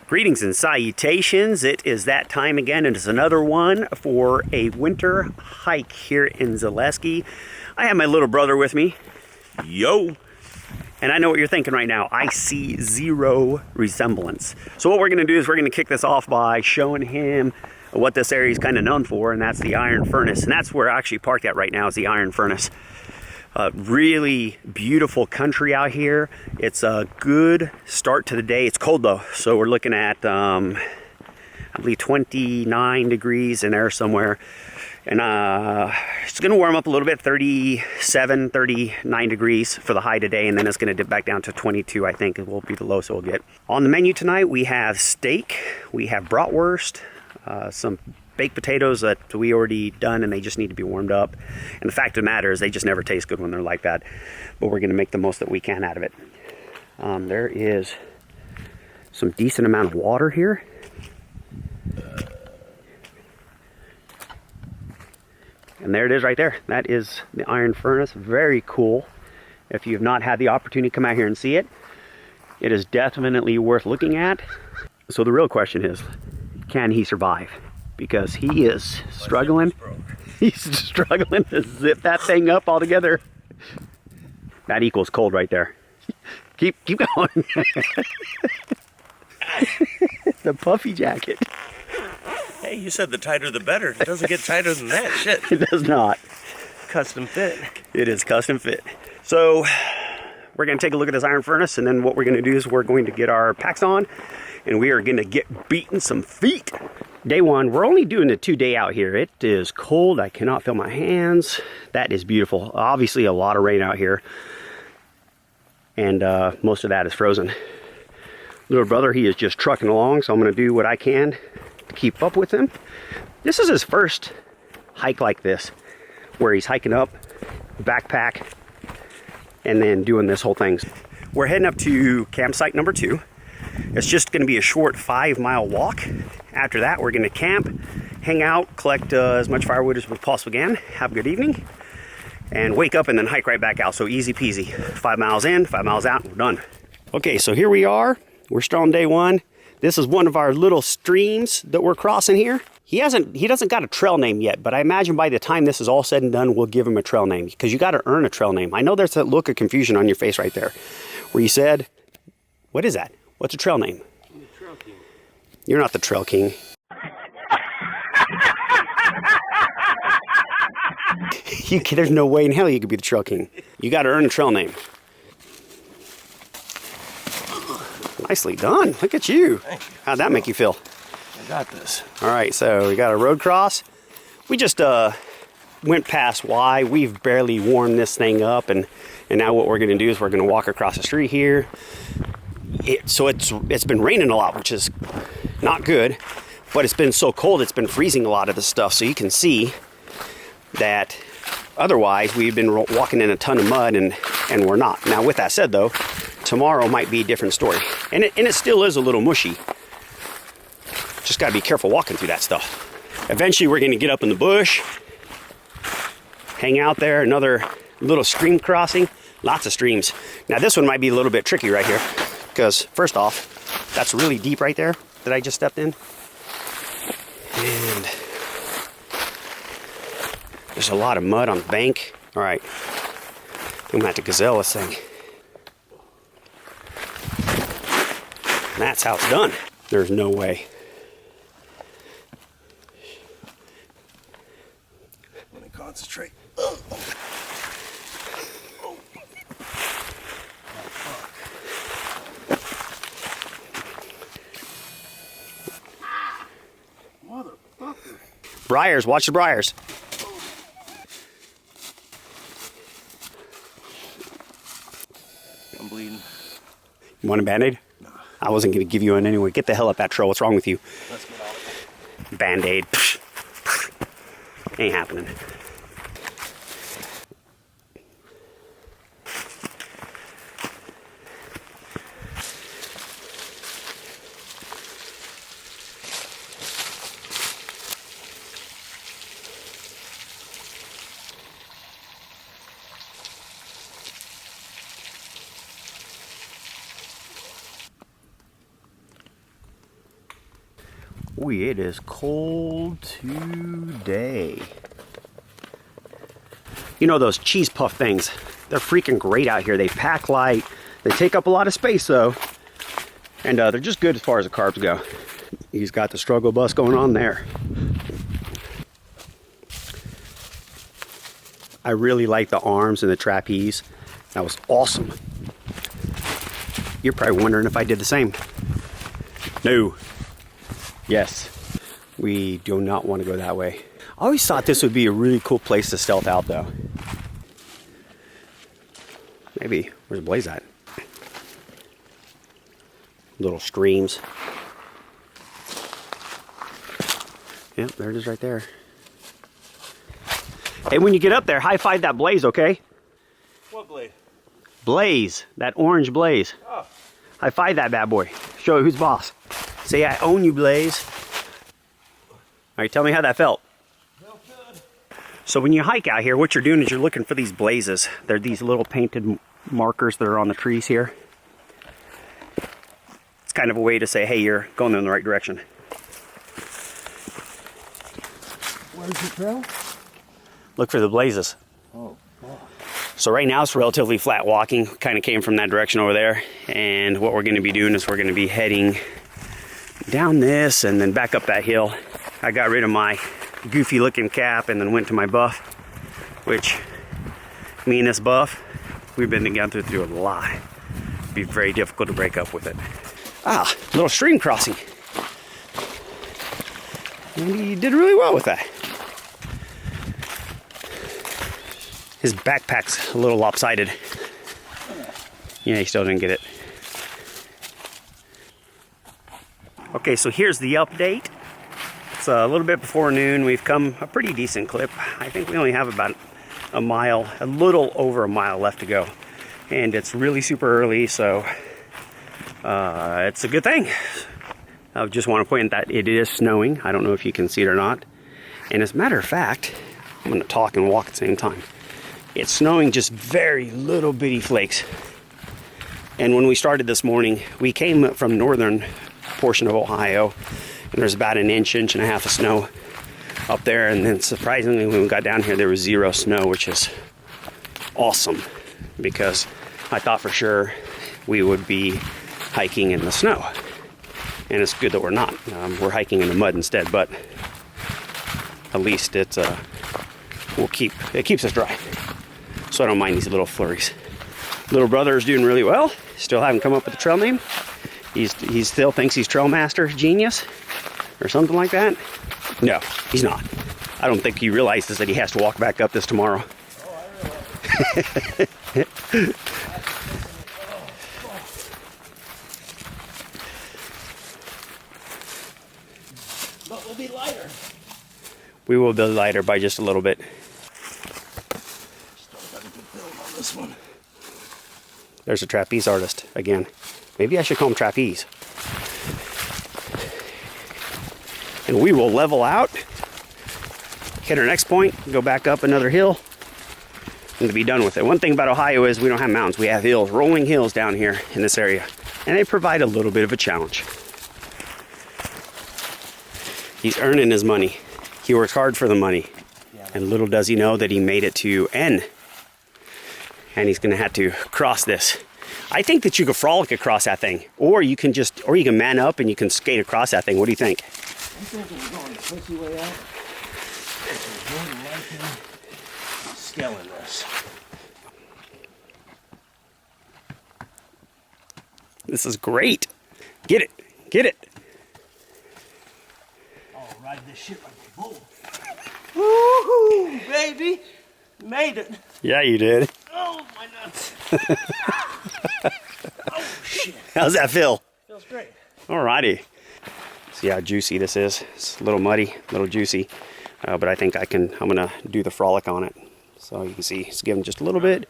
Greetings and salutations. It is that time again, and it's another one for a winter hike here in Zaleski. I have my little brother with me. Yo! And I know what you're thinking right now. I see zero resemblance. So what we're going to do is we're going to kick this off by showing him what this area is kind of known for, and that's the iron furnace. And that's where I actually parked at right now, is the iron furnace. Really beautiful country out here. It's a good start to the day. It's cold though, so we're looking at I believe 29 degrees in there somewhere, and it's gonna warm up a little bit, 37 39 degrees for the high today, and then it's gonna dip back down to 22. I think it will be the lowest we'll get. On the menu tonight we have steak, we have bratwurst, some baked potatoes that we already done, and they just need to be warmed up. And the fact of the matter is they just never taste good when they're like that, but we're going to make the most that we can out of it. There is some decent amount of water here. And there it is right there. That is the iron furnace. Very cool. If you have not had the opportunity to come out here and see it, it is definitely worth looking at. So the real question is, can he survive? Because he is struggling. He's struggling to zip that thing up altogether. That equals cold right there. Keep going. The puffy jacket. Hey, you said the tighter the better. It doesn't get tighter than that. Shit. It does not. Custom fit. It is custom fit. So we're going to take a look at this iron furnace, and then what we're going to do is we're going to get our packs on, and we are going to get beating some feet. Day one, we're only doing a 2-day out here. It is cold. I cannot feel my hands. That is beautiful. Obviously a lot of rain out here, and most of that is frozen. Little brother, he is just trucking along, so I'm going to do what I can to keep up with him. This is his first hike like this, where he's hiking up, backpack, and then doing this whole thing. We're heading up to campsite number 2. It's just going to be a short 5-mile walk. After that, we're going to camp, hang out, collect as much firewood as we possibly can, have a good evening, and wake up and then hike right back out. So easy peasy. 5 miles in, 5 miles out, and we're done. Okay, so here we are. We're still on day 1. This is one of our little streams that we're crossing here. He doesn't got a trail name yet, but I imagine by the time this is all said and done, we'll give him a trail name, because you got to earn a trail name. I know there's that look of confusion on your face right there, where you said, what is that? What's a trail name? I'm the Trail King. You're not the Trail King. There's no way in hell you could be the Trail King. You got to earn a trail name. Nicely done. Look at you. Thank you. How'd that make you feel? I got this. All right, so we got a road cross. We just went past Y. We've barely warmed this thing up, and now what we're going to do is we're going to walk across the street here. So it's been raining a lot, which is not good, but it's been so cold it's been freezing a lot of the stuff. So you can see that otherwise we've been walking in a ton of mud, and we're not. Now with that said though, tomorrow might be a different story, and it still is a little mushy. Just got to be careful walking through that stuff. Eventually we're going to get up in the bush, hang out there. Another little stream crossing. Lots of streams. Now this one might be a little bit tricky right here, because first off, that's really deep right there that I just stepped in. And there's a lot of mud on the bank. All right, I'm gonna have to gazelle this thing. And that's how it's done. There's no way. Let me concentrate. Motherfucker. Briars, watch the briars. I'm bleeding. You want a Band-Aid? No. I wasn't going to give you one anyway. Get the hell up that trail. What's wrong with you? Let's get off it. Band-Aid. Ain't happening. Ooh, it is cold today. You know those cheese puff things? They're freaking great out here. They pack light. They take up a lot of space though. And they're just good as far as the carbs go. He's got the struggle bus going on there. I really like the arms and the trapeze. That was awesome. You're probably wondering if I did the same. No. Yes. We do not want to go that way. I always thought this would be a really cool place to stealth out though. Maybe. Where's Blaze at? Little streams. Yep, there it is right there. Hey, when you get up there, high-five that Blaze, okay? What blade? Blaze. That orange Blaze. Oh. High-five that bad boy. Show who's boss. Say, I own you, Blaze. All right, tell me how that felt. Felt good. So when you hike out here, what you're doing is you're looking for these blazes. They're these little painted markers that are on the trees here. It's kind of a way to say, hey, you're going in the right direction. Where's the trail? Look for the blazes. Oh, God. So right now it's relatively flat walking. Kind of came from that direction over there. And what we're going to be doing is we're going to be heading down this and then back up that hill. I got rid of my goofy looking cap and then went to my buff, which me and this buff, we've been together through a lot. It'd be very difficult to break up with it. Ah, little stream crossing. And he did really well with that. His backpack's a little lopsided. Yeah, he still didn't get it. Okay, so here's the update. It's a little bit before noon. We've come a pretty decent clip. I think we only have about a mile, a little over a mile left to go. And it's really super early, so it's a good thing. I just want to point out that it is snowing. I don't know if you can see it or not. And as a matter of fact, I'm going to talk and walk at the same time. It's snowing just very little bitty flakes. And when we started this morning, we came from northern portion of Ohio, and there's about an inch, inch and a half of snow up there. And then surprisingly, when we got down here, there was zero snow, which is awesome because I thought for sure we would be hiking in the snow. And it's good that we're not. We're hiking in the mud instead, but at least it keeps us dry. So I don't mind these little flurries. Little brother is doing really well. Still haven't come up with a trail name. He still thinks he's trail master genius or something like that. No, he's not. I don't think he realizes that he has to walk back up this tomorrow. But we'll be lighter. We will be lighter by just a little bit. Still got a good build on this one. There's a trapeze artist again. Maybe I should call him Trapeze. And we will level out, hit our next point, go back up another hill, and to be done with it. One thing about Ohio is we don't have mountains. We have hills, rolling hills down here in this area. And they provide a little bit of a challenge. He's earning his money. He works hard for the money. And little does he know that he made it to N. And he's gonna have to cross this. I think that you could frolic across that thing. Or you can man up and you can skate across that thing. What do you think? I'm thinking we're going the pussy way out. It's more likely scaling this. This is great. Get it. Get it. I'll ride this shit like a bull. Woohoo, baby! Made it. Yeah, you did. Oh, my nuts. Oh, shit. How's that feel? Feels great. Alrighty. See how juicy this is. It's a little muddy, a little juicy. But I think I'm gonna do the frolic on it. So you can see it's giving just a little bit.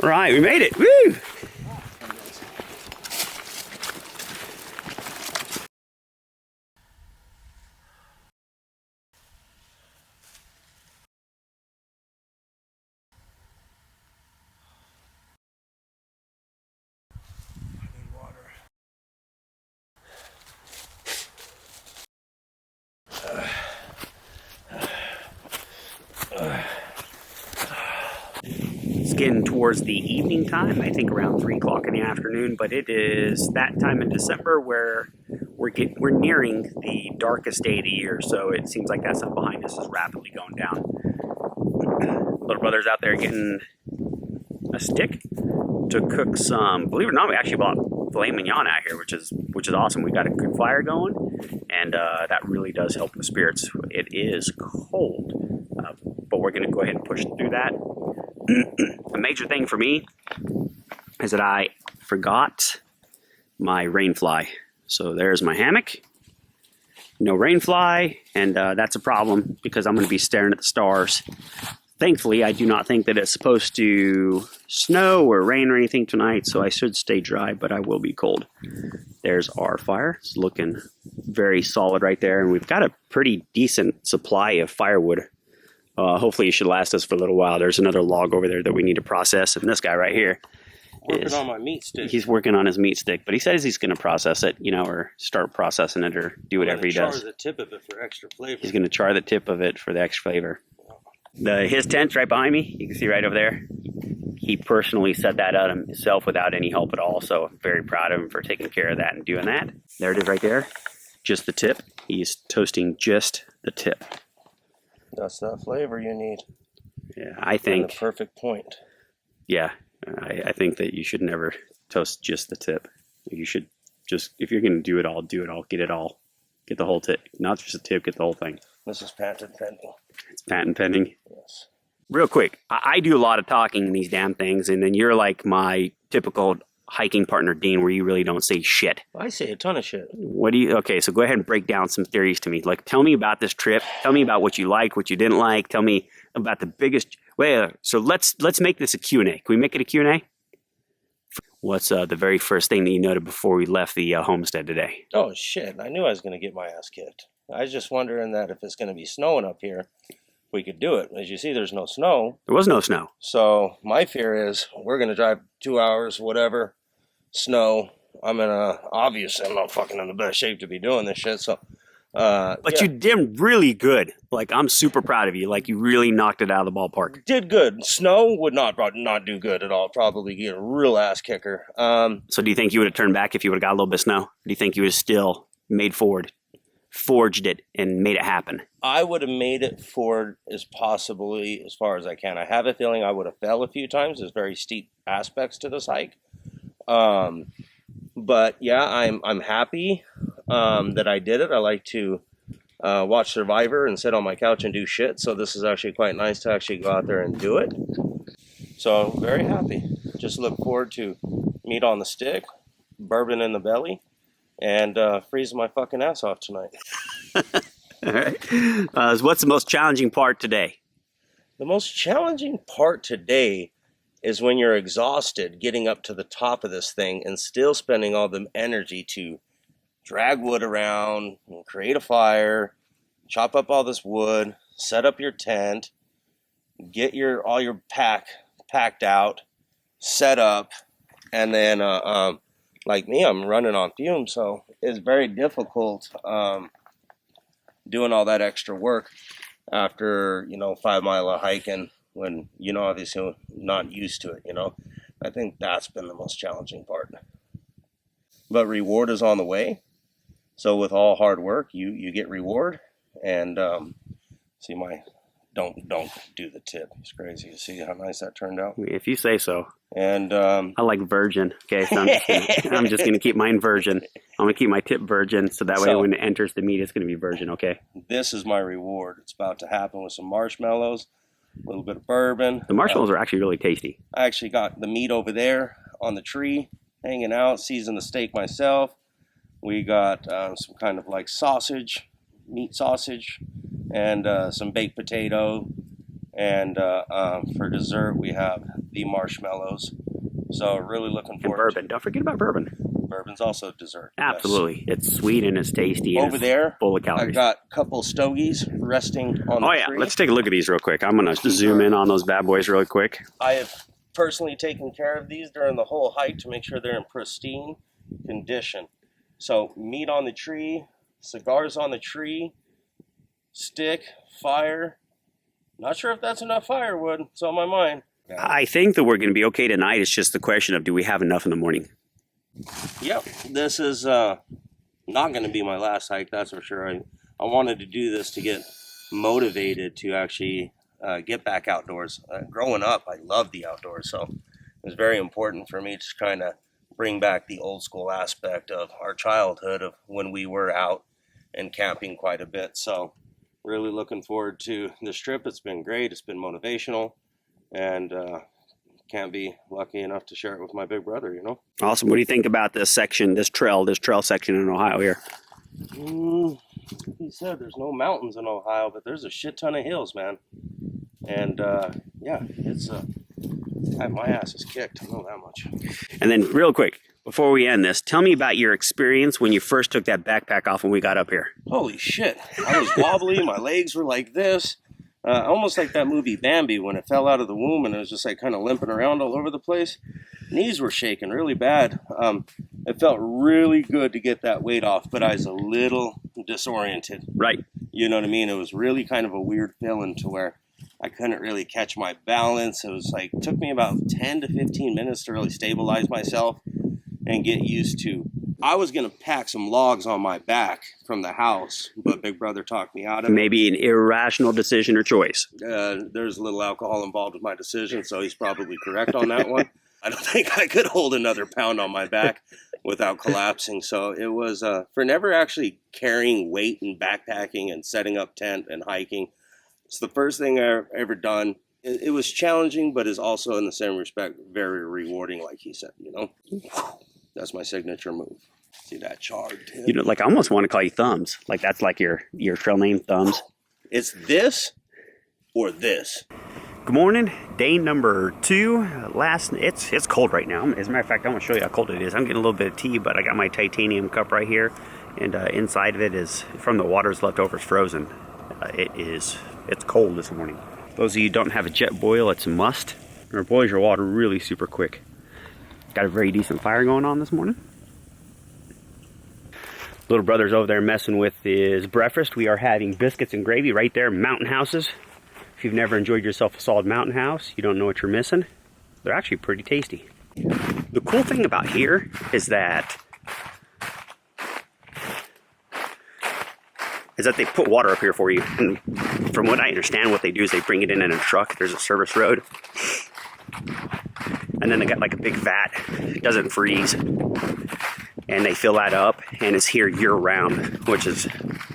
All right, we made it. Woo! It's getting towards the evening time, I think around 3 o'clock in the afternoon, but it is that time in December where we're nearing the darkest day of the year, so it seems like that stuff behind us is rapidly going down. Little brother's out there getting a stick to cook some, believe it or not, we actually bought filet mignon out here, which is awesome. We got a good fire going, and that really does help the spirits. It is cold, but we're going to go ahead and push through that. A major thing for me is that I forgot my rain fly. So there's my hammock. No rain fly, and that's a problem because I'm going to be staring at the stars. Thankfully, I do not think that it's supposed to snow or rain or anything tonight, so I should stay dry, but I will be cold. There's our fire. It's looking very solid right there, and we've got a pretty decent supply of firewood. Hopefully it should last us for a little while. There's another log over there that we need to process, and this guy right here Working on my meat stick. He's working on his meat stick, but he says he's going to process it, or start processing it or do whatever he does. Char the tip of it for extra flavor. He's going to char the tip of it for the extra flavor. His tent's right behind me. You can see right over there. He personally set that up himself without any help at all, so I'm very proud of him for taking care of that and doing that. There it is right there. Just the tip. He's toasting just the tip. That's that flavor you need. Yeah, I think. The perfect point. Yeah, I think that you should never toast just the tip. You should just, if you're going to do it all, get it all. Get the whole tip. Not just the tip, get the whole thing. This is patent pending. It's patent pending? Yes. Real quick, I do a lot of talking in these damn things, and then you're like my typical hiking partner, Dean, where you really don't say shit. I say a ton of shit. Okay, so go ahead and break down some theories to me. Like, tell me about this trip. Tell me about what you liked, what you didn't like. Tell me about the biggest... Wait, so let's make this a Q&A. Can we make it a Q&A? What's the very first thing that you noted before we left the homestead today? Oh, shit. I knew I was going to get my ass kicked. I was just wondering that if it's going to be snowing up here, we could do it. As you see, there's no snow. There was no snow. So my fear is we're going to drive 2 hours, whatever, snow. Obviously, I'm not fucking in the best shape to be doing this shit. So, but yeah. you did really good. Like, I'm super proud of you. Like, you really knocked it out of the ballpark. Did good. Snow would not do good at all. Probably get a real ass kicker. So do you think you would have turned back if you would have got a little bit of snow? Or do you think you would have still made forward, forged it, and made it happen? I would have made it forward as far as I can. I have a feeling I would have fell a few times. There's very steep aspects to this hike. But yeah, I'm happy that I did it. I like to watch Survivor and sit on my couch and do shit. So this is actually quite nice to actually go out there and do it. So very happy. Just look forward to meat on the stick, bourbon in the belly, and freezing my fucking ass off tonight. All right. What's the most challenging part today? The most challenging part today is when you're exhausted getting up to the top of this thing and still spending all the energy to drag wood around and create a fire, chop up all this wood, set up your tent, get all your packed out, set up, and then like me, I'm running on fumes, so it's very difficult doing all that extra work after 5 mile of hiking when obviously not used to it. I think that's been the most challenging part, but reward is on the way. So with all hard work, you get reward. And see, don't do the tip. It's crazy. You see how nice that turned out? If you say so. And I like virgin. Okay, so I'm just gonna keep mine virgin. I'm gonna keep my tip virgin, so that way when it enters the meat, it's gonna be virgin. Okay. This is my reward. It's about to happen with some marshmallows, a little bit of bourbon. The marshmallows are actually really tasty. I actually got the meat over there on the tree, hanging out, seasoned the steak myself. We got some kind of like sausage, meat sausage, and some baked potato. And for dessert, we have the marshmallows. So really looking forward and bourbon. Don't forget about bourbon. Bourbon's also dessert. Absolutely. Yes. It's sweet and it's tasty. And over there, full of calories. I got a couple stogies resting on the tree. Let's take a look at these real quick. I'm going to zoom in on those bad boys really quick. I have personally taken care of these during the whole hike to make sure they're in pristine condition. So meat on the tree, cigars on the tree, stick, fire, Not sure if that's enough firewood. It's on my mind. I think that we're going to be okay tonight. It's just the question of, do we have enough in the morning? Yep, this is not going to be my last hike, that's for sure. I wanted to do this to get motivated to actually get back outdoors. Growing up, I loved the outdoors, so it was very important for me to kind of bring back the old school aspect of our childhood of when we were out and camping quite a bit. So really looking forward to this trip. It's been great. It's been motivational, and can't be lucky enough to share it with my big brother, you know. Awesome. What do you think about this section, this trail section in Ohio here? He said there's no mountains in Ohio, but there's a shit ton of hills, man. And yeah, it's my ass is kicked. I know that much. And then real quick, before we end this, tell me about your experience when you first took that backpack off when we got up here. Holy shit. I was wobbly. My legs were like this. Almost like that movie Bambi when it fell out of the womb and it was just like kind of limping around all over the place. Knees were shaking really bad. It felt really good to get that weight off, but I was a little disoriented. Right. You know what I mean? It was really kind of a weird feeling to where I couldn't really catch my balance. It was like, it took me about 10 to 15 minutes to really stabilize myself and get used to. I was going to pack some logs on my back from the house, but Big Brother talked me out of it. Maybe an irrational decision or choice. There's a little alcohol involved with my decision, so he's probably correct on that one. I don't think I could hold another pound on my back without collapsing. So it was for never actually carrying weight and backpacking and setting up tent and hiking. It's the first thing I've ever done. It was challenging, but is also in the same respect very rewarding, like he said, you know. That's my signature move. See that charred tip? You know, like I almost want to call you Thumbs. Like that's like your trail name, Thumbs. It's this or this. Good morning. Day number 2. It's cold right now. As a matter of fact, I want to show you how cold it is. I'm getting a little bit of tea, but I got my titanium cup right here, and inside of it is from the water's leftovers frozen. It's cold this morning. Those of you who don't have a jet boil, it's a must. Or boils your water really super quick. Got a very decent fire going on this morning. Little brother's over there messing with his breakfast. We are having biscuits and gravy right there, Mountain Houses. If you've never enjoyed yourself a solid Mountain House, you don't know what you're missing. They're actually pretty tasty. The cool thing about here is that they put water up here for you. And from what I understand, what they do is they bring it in a truck. There's a service road. And then they got like a big vat. It doesn't freeze. And they fill that up, and it's here year round, which is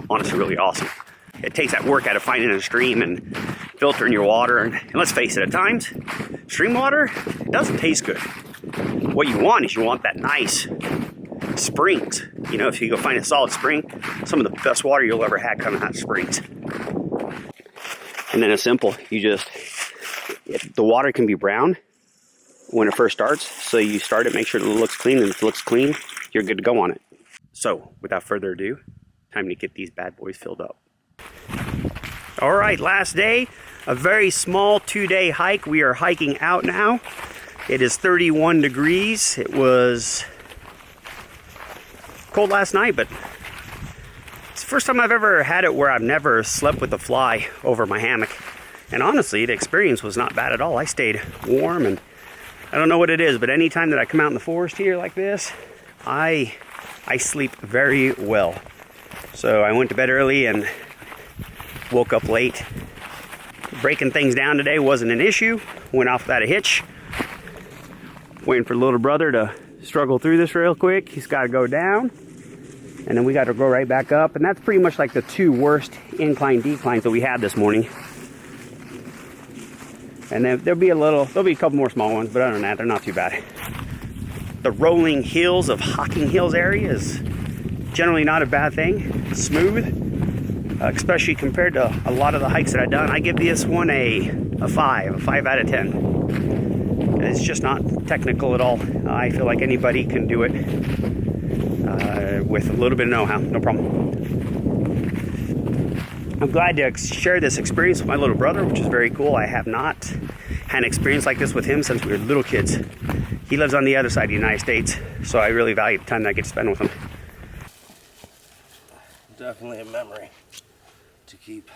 honestly really awesome. It takes that work out of finding a stream and filtering your water. And let's face it, at times, stream water doesn't taste good. What you want is you want that nice springs. You know, if you go find a solid spring, some of the best water you'll ever have coming out of springs. And then it's simple. The water can be brown when it first starts. So you start it, make sure it looks clean, and if it looks clean, you're good to go on it. So, without further ado, time to get these bad boys filled up. All right, last day, a very small 2-day hike. We are hiking out now. It is 31 degrees. It was cold last night, but it's the first time I've ever had it where I've never slept with a fly over my hammock. And honestly, the experience was not bad at all. I stayed warm, and I don't know what it is, but anytime that I come out in the forest here like this, I sleep very well. So I went to bed early and woke up late. Breaking things down today wasn't an issue. Went off without a hitch. Waiting for little brother to struggle through this real quick. He's got to go down, and then we got to go right back up. And that's pretty much like the 2 worst incline-declines that we had this morning. And then there'll be a couple more small ones, but other than that, they're not too bad. The rolling hills of Hocking Hills area is generally not a bad thing. Smooth, especially compared to a lot of the hikes that I've done. I give this one a 5 out of 10. It's just not technical at all. I feel like anybody can do it with a little bit of know-how, no problem. I'm glad to share this experience with my little brother, which is very cool. I have not had an experience like this with him since we were little kids. He lives on the other side of the United States, so I really value the time that I get to spend with him. Definitely a memory to keep.